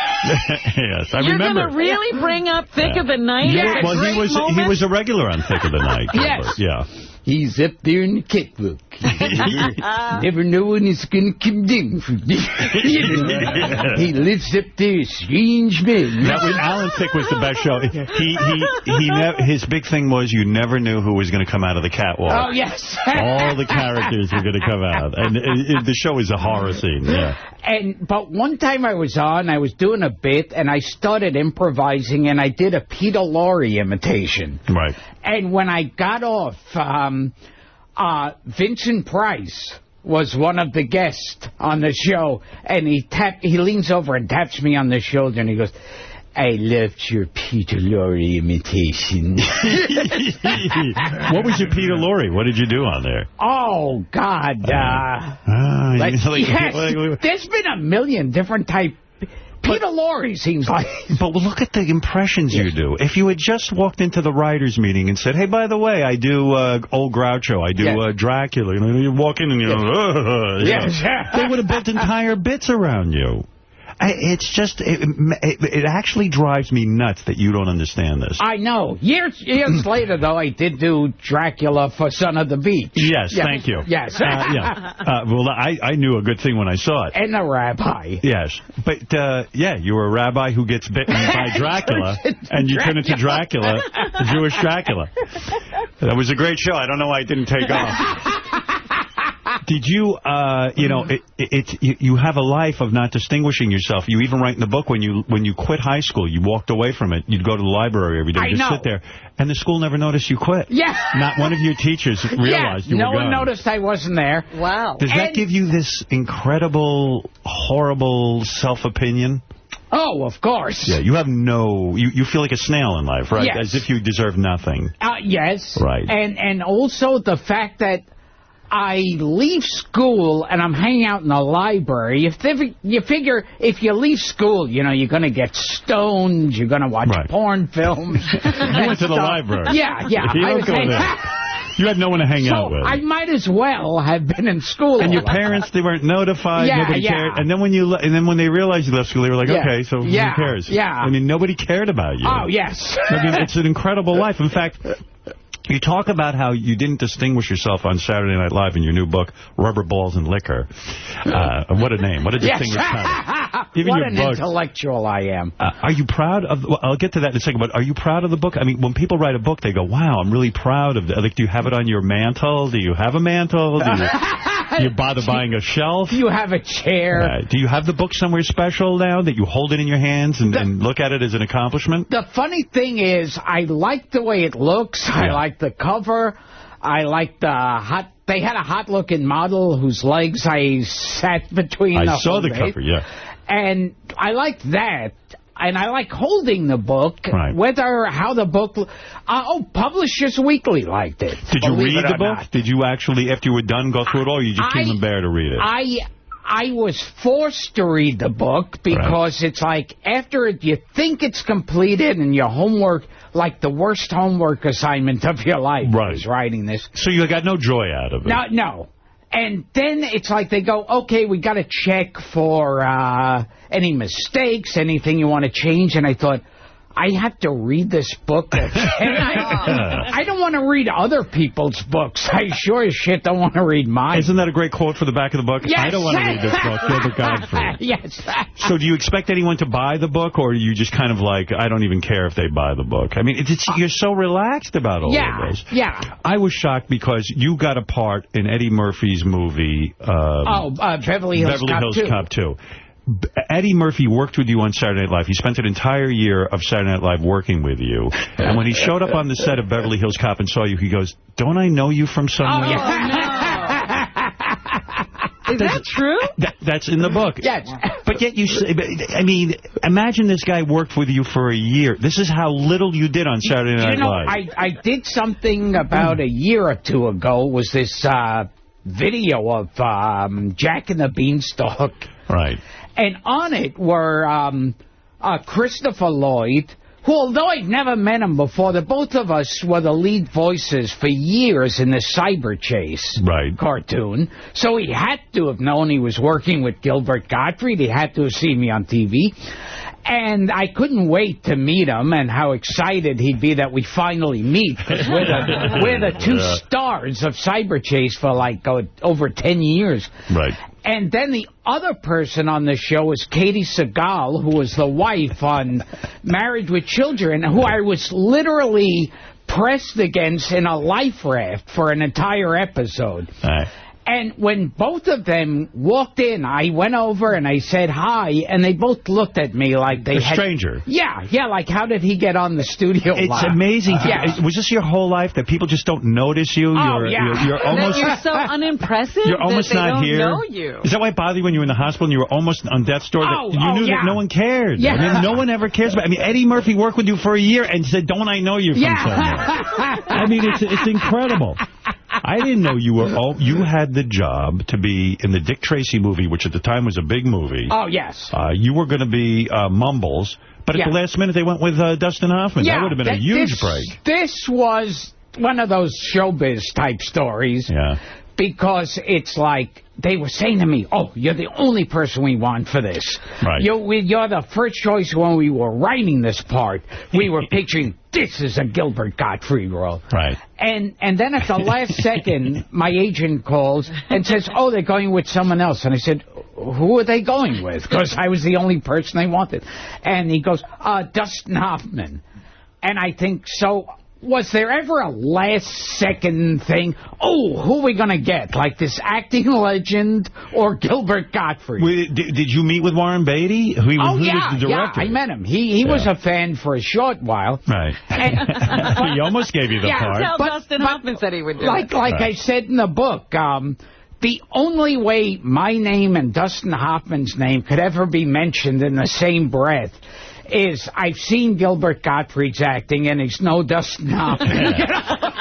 I remember. You're going to really bring up Thick of the Night? Yeah, well, he was a regular on Thick of the Night. Yes. Yeah. He's up there in the catwalk. Never know when it's going to come down for He lives up there, a strange man. That was, Alan Thicke was the best show. His big thing was you never knew who was going to come out of the catwalk. Oh, yes. All the characters were going to come out. And the show is a horror scene, yeah. But one time I was doing a bit, and I started improvising, and I did a Peter Lorre imitation. Right. And when I got off, Vincent Price was one of the guests on the show, and he leans over and taps me on the shoulder, and he goes, I loved your Peter Lorre imitation. What was your Peter Lorre? What did you do on there? Oh, God. There's been a million different type. Peter Lorre seems like. But look at the impressions you do. If you had just walked into the writers' meeting and said, hey, by the way, I do Old Groucho, I do Dracula. You walk in and you know, they would have built entire bits around you. It's just, it actually drives me nuts that you don't understand this. I know. Years later, though, I did do Dracula for Son of the Beach. Yes, thank you. Yes. Well, I knew a good thing when I saw it. And a rabbi. Yes. But, you were a rabbi who gets bitten by Dracula, and you turn into Dracula, the Jewish Dracula. That was a great show. I don't know why it didn't take off. Did you, you have a life of not distinguishing yourself. You even write in the book when you quit high school, you walked away from it. You'd go to the library every day, just sit there, and the school never noticed you quit. Yeah. Not one of your teachers realized you were gone. No one noticed I wasn't there. Wow. Does that give you this incredible, horrible self-opinion? Oh, of course. Yeah, you have you feel like a snail in life, right? Yes. As if you deserve nothing. Yes. Right. And also the fact that I leave school and I'm hanging out in the library. You figure if you leave school, you're going to get stoned, you're going to watch porn films. You went to the library. Yeah. You had no one to hang out with. I might as well have been in school. And your parents, they weren't notified, nobody cared. And then when they realized you left school, they were like, okay, so who cares? Yeah. I mean, nobody cared about you. Oh, yes. I mean, it's an incredible life. In fact, you talk about how you didn't distinguish yourself on Saturday Night Live in your new book, Rubber Balls and Liquor. What a name. What a distinguished title. Even what your an book, intellectual I am. Are you proud of... Well, I'll get to that in a second, but are you proud of the book? I mean, when people write a book, they go, wow, I'm really proud of it. Like, do you have it on your mantle? Do you have a mantle? Do you bother buying a shelf? Do you have a chair? Do you have the book somewhere special now that you hold it in your hands and look at it as an accomplishment? The funny thing is, I like the way it looks. I like the cover. I like the they had a hot-looking model whose legs I sat between. I saw the cover, yeah. And I like that. And I like holding the book, how the book... Publishers Weekly liked it. Did you read the book? Did you actually, after you were done, go through it all, or you just couldn't bear to read it? I was forced to read the book because it's like, after you think it's completed and your homework, like the worst homework assignment of your life is writing this. So you got no joy out of it? No. And then it's like they go, okay, we got to check for any mistakes, anything you want to change. And I thought, I have to read this book. And I don't want to read other people's books. I sure as shit don't want to read mine. Isn't that a great quote for the back of the book? Yes. I don't want to read this book. Gilbert Gottfried. Yes. So do you expect anyone to buy the book, or are you just kind of like, I don't even care if they buy the book? I mean, you're so relaxed about all of this. Yeah. I was shocked because you got a part in Eddie Murphy's movie. Beverly Hills Cop 2. Eddie Murphy worked with you on Saturday Night Live. He spent an entire year of Saturday Night Live working with you. And when he showed up on the set of Beverly Hills Cop and saw you, he goes, don't I know you from somewhere? Oh, no. Is that true? That's in the book. Yes. But yet you say, I mean, imagine this guy worked with you for a year. This is how little you did on Saturday Night Live. I did something about a year or two ago. Was this video of Jack and the Beanstalk. Right. And on it were Christopher Lloyd, who, although I'd never met him before, the both of us were the lead voices for years in the Cyber Chase cartoon. So he had to have known he was working with Gilbert Gottfried. He had to have seen me on TV. And I couldn't wait to meet him, and how excited he'd be that we finally meet, because we're the two stars of Cyberchase for like over 10 years. Right. And then the other person on the show was Katie Segal, who was the wife on Married with Children, who I was literally pressed against in a life raft for an entire episode. Right. And when both of them walked in, I went over and I said hi, and they both looked at me like they had... A stranger. Yeah, like, how did he get on the studio It's line? amazing. Was this your whole life, that people just don't notice you? Oh, You're almost... You're so unimpressive. You're almost that they not don't here. Know you. Is that why it bothered you when you were in the hospital and you were almost on death's door? You knew that no one cared. Yeah. I mean, no one ever cares about. I mean, Eddie Murphy worked with you for a year and said, "Don't I know you from somewhere?" I mean, it's incredible. I didn't know you were. You had the job to be in the Dick Tracy movie, which at the time was a big movie. Oh, yes. You were going to be Mumbles, but at the last minute they went with Dustin Hoffman. That would have been a huge break. This was one of those showbiz type stories. Yeah. Because it's like, they were saying to me, "Oh, you're the only person we want for this. Right. You're the first choice when we were writing this part. We were picturing, this is a Gilbert Gottfried role." Right. And then at the last second, my agent calls and says, "Oh, they're going with someone else." And I said, "Who are they going with?" Because I was the only person they wanted. And he goes, "Dustin Hoffman." And I think, so... Was there ever a last-second thing? Oh, who are we going to get? Like this acting legend or Gilbert Gottfried? Did you meet with Warren Beatty? Who was the director? I met him. He was a fan for a short while. Right. He almost gave you the part. Dustin Hoffman said he would do it. Like I said in the book, the only way my name and Dustin Hoffman's name could ever be mentioned in the same breath is I've seen Gilbert Gottfried's acting, and he's no Dustin Hoffman.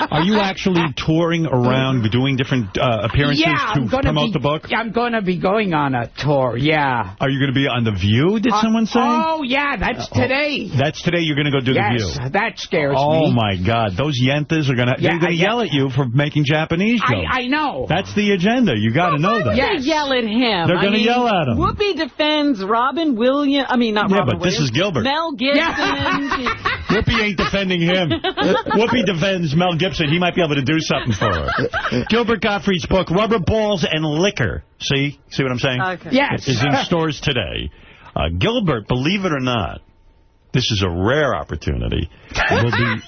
Are you actually touring around, doing different appearances to promote the book? I'm going to be going on a tour, yeah. Are you going to be on The View, did someone say? Oh, yeah, that's today. That's today you're going to go do The View? Yes, that scares me. Oh, my God. Those yentas are going to yell at you for making Japanese jokes. I know. That's the agenda. You got to know that. Why would they yell at him? They're going to yell at him. Whoopi defends Robin Williams. I mean, not Robin Williams. This is Gilbert. Mel Gibson. Whoopi ain't defending him. Whoopi defends Mel Gibson. He might be able to do something for her. Gilbert Gottfried's book, Rubber Balls and Liquor. See what I'm saying? Okay. Yes. Is in stores today. Gilbert, believe it or not, this is a rare opportunity, will be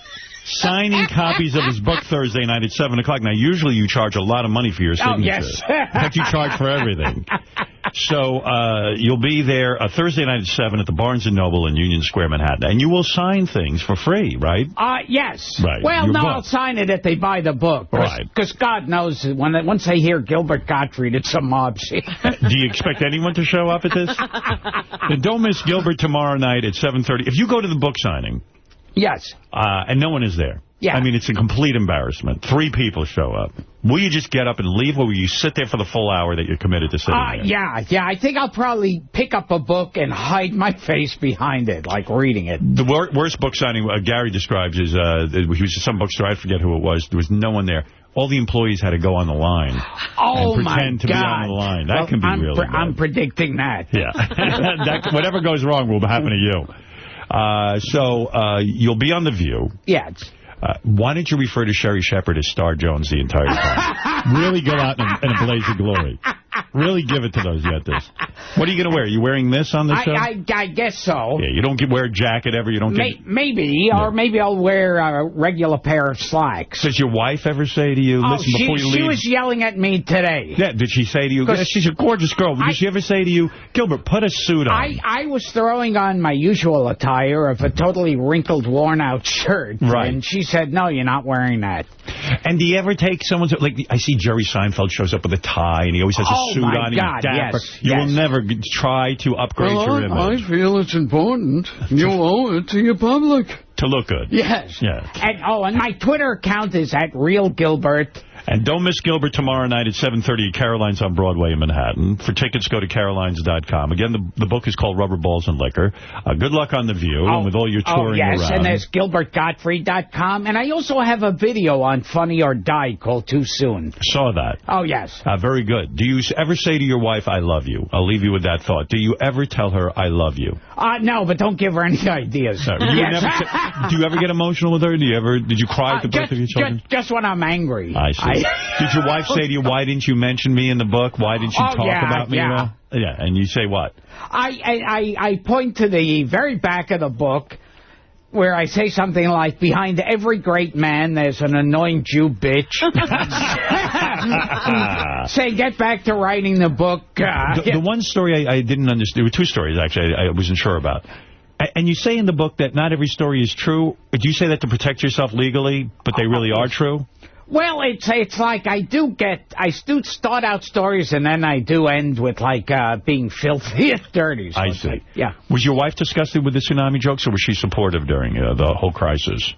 signing copies of his book Thursday night at 7 o'clock. Now, usually you charge a lot of money for your signature. Oh, yes. In fact, you charge for everything. So you'll be there Thursday night at 7 at the Barnes & Noble in Union Square, Manhattan. And you will sign things for free, right? Yes. Right. Well, no, I'll sign it if they buy the book. Right. Because God knows, once they hear Gilbert Gottfried, it's a mob scene. Do you expect anyone to show up at this? Then don't miss Gilbert tomorrow night at 7:30. If you go to the book signing... Yes. And no one is there. Yeah. I mean, it's a complete embarrassment. 3 people show up. Will you just get up and leave, or will you sit there for the full hour that you're committed to sitting there? Yeah. I think I'll probably pick up a book and hide my face behind it, like reading it. The worst book signing Gary describes is, he was at some bookstore, I forget who it was. There was no one there. All the employees had to go on the line and pretend to be on the line. That can be really bad. I'm predicting that. Yeah. Whatever goes wrong will happen to you. So you'll be on The View. Yes. Why didn't you refer to Sherry Shepherd as Star Jones the entire time? Really go out in a blaze of glory. Really give it to those yetas. What are you going to wear? Are you wearing this on the show? I guess so. Yeah, you don't wear a jacket ever? You don't Maybe, or maybe I'll wear a regular pair of slacks. Does your wife ever say to you, listen, before you leave? She was yelling at me today. Yeah, did she say to you, she's a gorgeous girl, did she ever say to you, Gilbert, put a suit on? I was throwing on my usual attire of a totally wrinkled, worn-out shirt. Right. And she said, no, you're not wearing that. And do you ever take someone's, like, I see Jerry Seinfeld shows up with a tie, and he always has a suit on. God, dapper. yes. You will never try to upgrade your image. I feel it's important. You owe it to your public. To look good. Yes. Yeah. And my Twitter account is @RealGilbert. And don't miss Gilbert tomorrow night at 7:30 at Caroline's on Broadway in Manhattan. For tickets, go to carolines.com. Again, the book is called Rubber Balls and Liquor. Good luck on The View and with all your touring around. Yes, and there's GilbertGottfried.com. And I also have a video on Funny or Die called Too Soon. Saw that. Oh, yes. Very good. Do you ever say to your wife, I love you? I'll leave you with that thought. Do you ever tell her, I love you? No, but don't give her any ideas. No, do you ever get emotional with her? Did you cry at the birth of your children? Just when I'm angry. I see. Did your wife say to you, why didn't you mention me in the book? Why didn't you talk about me? Yeah. Yeah, and you say what? I point to the very back of the book where I say something like, behind every great man, there's an annoying Jew bitch. Say, get back to writing the book. The one story I didn't understand, there were two stories, actually, I wasn't sure about. And you say in the book that not every story is true. Do you say that to protect yourself legally, but they really are true? Well, it's like I do start out stories and then I do end with, like, being filthy and dirty. So I see. Like, yeah. Was your wife disgusted with the tsunami jokes, or was she supportive during the whole crisis?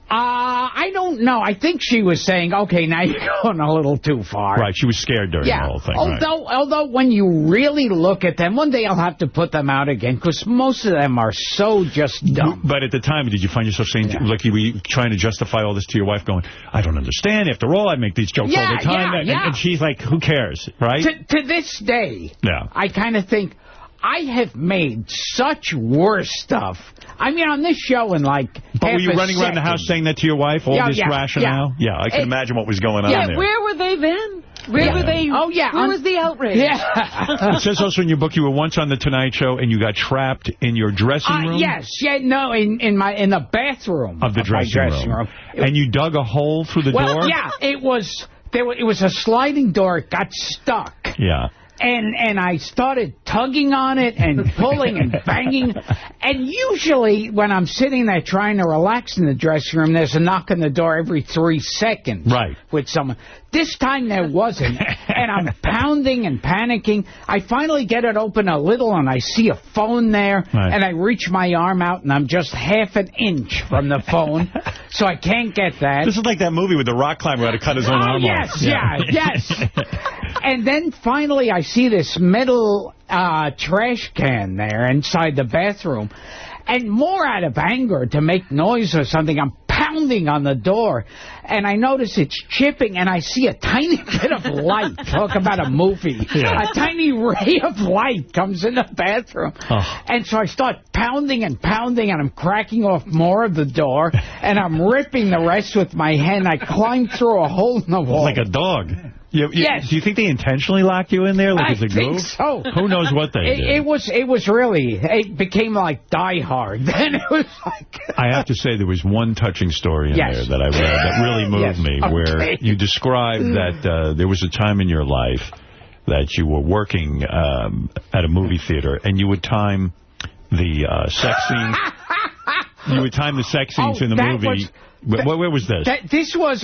I don't know. I think she was saying, okay, now you're going a little too far. Right, she was scared during the whole thing. Although when you really look at them, one day I'll have to put them out again, because most of them are so just dumb. But at the time, did you find yourself saying, like, you were trying to justify all this to your wife, going, I don't understand. After all, I make these jokes all the time. And she's like, who cares, right? To this day, I kind of think, I have made such worse stuff. I mean, on this show in like But were you running around the house saying that to your wife, all this rationale? Yeah, I can imagine what was going on there. Yeah, where were they then? Where were they? Oh, yeah. Where was the outrage? Yeah. It says also in your book you were once on The Tonight Show and you got trapped in your dressing room? Yes. Yeah, no, in the bathroom. Of the dressing room. And you dug a hole through the door? Well, yeah, it was a sliding door. It got stuck. Yeah. And I started tugging on it and pulling and banging. And usually when I'm sitting there trying to relax in the dressing room, there's a knock on the door every 3 seconds. Right. With someone. This time there wasn't. And I'm pounding and panicking. I finally get it open a little and I see a phone there. Right. And I reach my arm out and I'm just half an inch from the phone. So I can't get that. This is like that movie with the rock climber who had to cut his own arm off. Yes. And then finally I see this metal trash can there inside the bathroom. And more out of anger to make noise or something, I'm pounding on the door. And I notice it's chipping, and I see a tiny bit of light. Talk about a movie. Yeah. A tiny ray of light comes in the bathroom. Oh. And so I start pounding, and I'm cracking off more of the door, and I'm ripping the rest with my hand. I climb through a hole in the wall. Like a dog. Yes. Do you think they intentionally locked you in there? Like I think so. Who knows what they did? It became like Die Hard. Then it was like... I have to say there was one touching story in there that I read that really moved me, where you described that there was a time in your life that you were working at a movie theater and you would time the sex scenes. You would time the sex scenes in the movie. Where was this?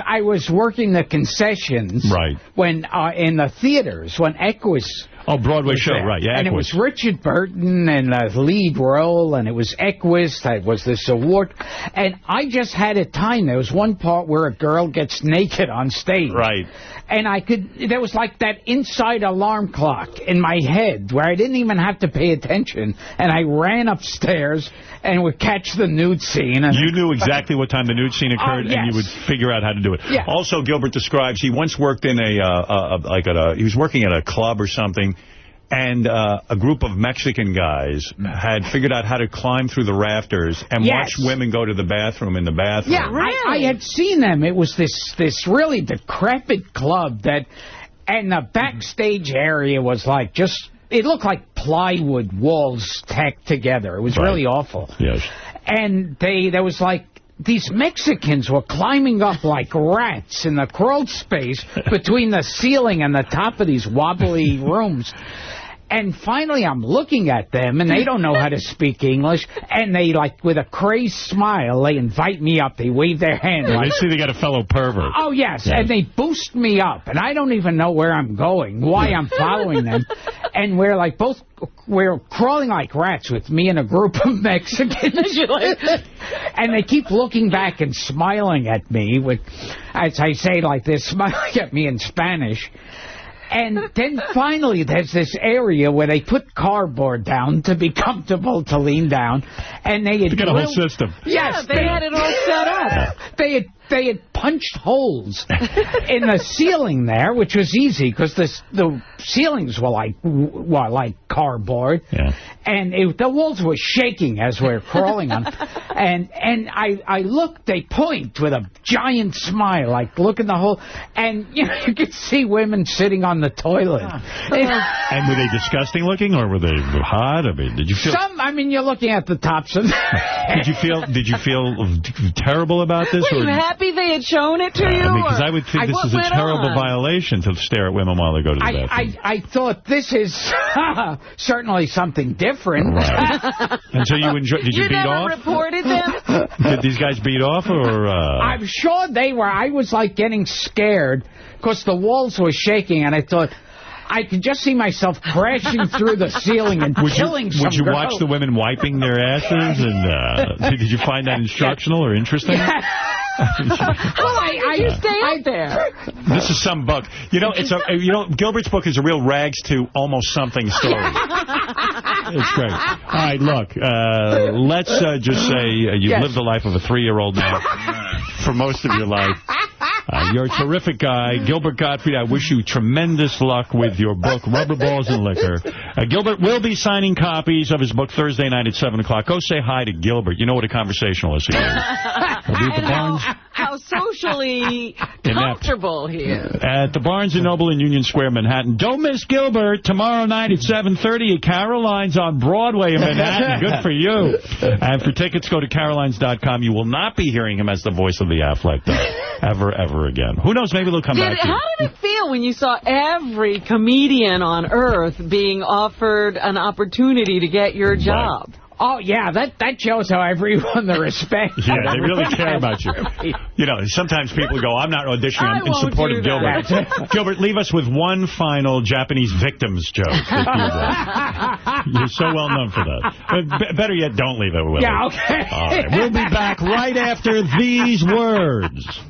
I was working the concessions. Right. When in the theaters, when Equus. Oh, Broadway show, right. Yeah, and Equus. It was Richard Burton in the lead role, and it was Equus that was this award. And I just had it timed. There was one part where a girl gets naked on stage. Right. And there was like that inside alarm clock in my head where I didn't even have to pay attention. And I ran upstairs and would catch the nude scene. And you knew exactly what time the nude scene occurred, and you would figure out how to do it. Yeah. Also, Gilbert describes he once worked in he was working at a club or something, and a group of Mexican guys had figured out how to climb through the rafters and watch women go to the bathroom in the bathroom. Yeah, really? I had seen them. It was this really decrepit club and the backstage area was like it looked like plywood walls tacked together. It was really awful. Yes. And there was like, these Mexicans were climbing up like rats in the crawl space between the ceiling and the top of these wobbly rooms. And finally, I'm looking at them, and they don't know how to speak English. And they, like, with a crazed smile, they invite me up. They wave their hand. They see they got a fellow pervert. Oh, yes. And they boost me up. And I don't even know where I'm going, why I'm following them. And we're crawling like rats with me and a group of Mexicans. And they keep looking back and smiling at me, with, as I say like this, smiling at me in Spanish. And then finally there's this area where they put cardboard down to be comfortable to lean down. And they had got a whole system. Yes, they had it all set up. They had punched holes in the ceiling there, which was easy because the ceilings were like cardboard, and the walls were shaking as we were crawling on. And I looked. They point with a giant smile, like look in the hole, and you could see women sitting on the toilet. And were they disgusting looking, or were they hot? I mean, did you feel some? I mean, you're looking at the tops of. Did you feel terrible about this? Were you happy they had shown it to you? Because I would think this is a terrible violation to stare at women while they go to the bathroom. I thought this is certainly something different. Right. And so you enjoyed? Did you beat off? You never reported them? Did these guys beat off, or? I'm sure they were. I was like getting scared because the walls were shaking, and I thought. I could just see myself crashing through the ceiling and killing some Would you girl. watch the women wiping their asses? And did you find that instructional or interesting? Well, you stay out there. This is some book. Gilbert's book is a real rags to almost something story. It's great. All right, look, let's just say you've lived the life of a 3-year-old now for most of your life. You're a terrific guy. Gilbert Gottfried, I wish you tremendous luck with your book, Rubber Balls and Liquor. Gilbert will be signing copies of his book Thursday night at 7 o'clock. Go say hi to Gilbert. You know what a conversationalist he is. He'll be at the Barnes. How socially comfortable he is. At the Barnes & Noble in Union Square, Manhattan. Don't miss Gilbert tomorrow night at 7:30 at Caroline's on Broadway in Manhattan. Good for you. And for tickets, go to carolines.com. You will not be hearing him as the voice of the Aflac, though. Ever again. Who knows? Maybe they'll come back to you. How did it feel when you saw every comedian on earth being offered an opportunity to get your job? Right. Oh, yeah, that shows how everyone the respect. Yeah, they really care about you. Sometimes people go, I'm not auditioning, I'm in support of Gilbert. Gilbert, leave us with one final Japanese victims joke. You're so well known for that. Better yet, don't leave it with us. Yeah, okay. All right, we'll be back right after these words.